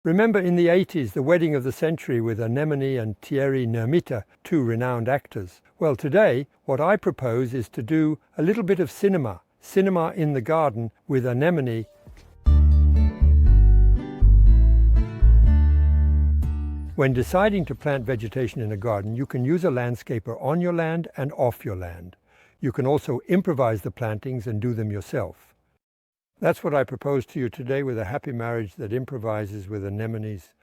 Remember in the 80s the wedding of the century with Anemone and Thierry Lhermitte, two renowned actors? Well, today what I propose is to do a little bit of cinema in the garden with Anemone. When deciding to plant vegetation in a garden, you can use a landscaper on your land and off your land. You can also improvise the plantings and do them yourself. That's what I propose to you today with a happy marriage that improvises with anemones.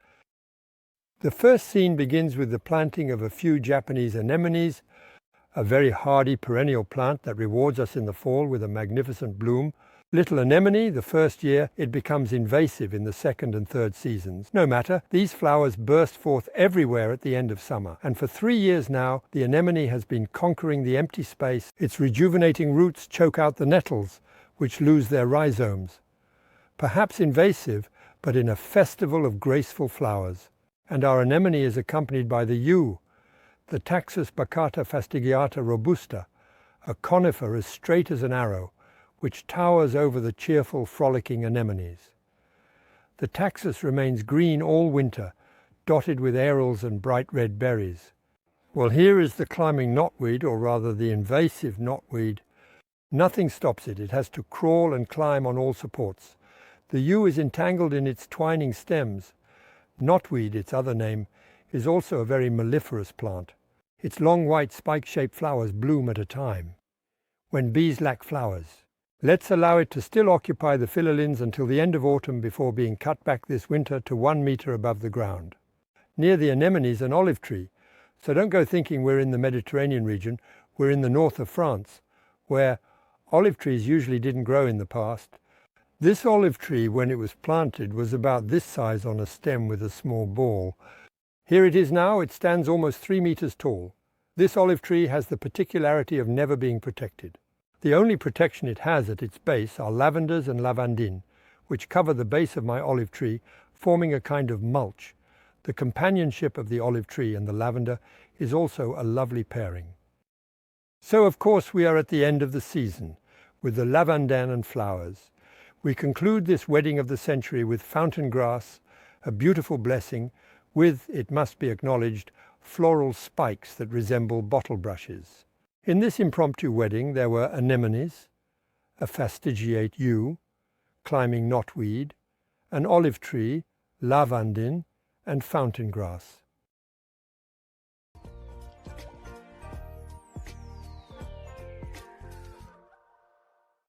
The first scene begins with the planting of a few Japanese anemones, a very hardy perennial plant that rewards us in the fall with a magnificent bloom. Little anemone, the first year, it becomes invasive in the second and third seasons. No matter, these flowers burst forth everywhere at the end of summer, and for 3 years now the anemone has been conquering the empty space. Its rejuvenating roots choke out the nettles, which lose their rhizomes. Perhaps invasive, but in a festival of graceful flowers. And our anemone is accompanied by the yew, the Taxus baccata fastigiata Robusta, a conifer as straight as an arrow, which towers over the cheerful, frolicking anemones. The Taxus remains green all winter, dotted with arils and bright red berries. Well, here is the climbing knotweed, or rather the invasive knotweed. Nothing stops it. It has to crawl and climb on all supports. The yew is entangled in its twining stems. Knotweed, its other name, is also a very mellifluous plant. Its long white spike-shaped flowers bloom at a time, when bees lack flowers. Let's allow it to still occupy the philolins until the end of autumn before being cut back this winter to 1 meter above the ground. Near the anemones an olive tree, so don't go thinking we're in the Mediterranean region. We're in the north of France, where olive trees usually didn't grow in the past. This olive tree, when it was planted, was about this size on a stem with a small ball. Here it is now. It stands almost 3 meters tall. This olive tree has the particularity of never being protected. The only protection it has at its base are lavenders and lavandin, which cover the base of my olive tree, forming a kind of mulch. The companionship of the olive tree and the lavender is also a lovely pairing. So of course we are at the end of the season, with the lavandin and flowers. We conclude this wedding of the century with fountain grass, a beautiful blessing, with, it must be acknowledged, floral spikes that resemble bottle brushes. In this impromptu wedding there were anemones, a fastigiate yew, climbing knotweed, an olive tree, lavandin, and fountain grass.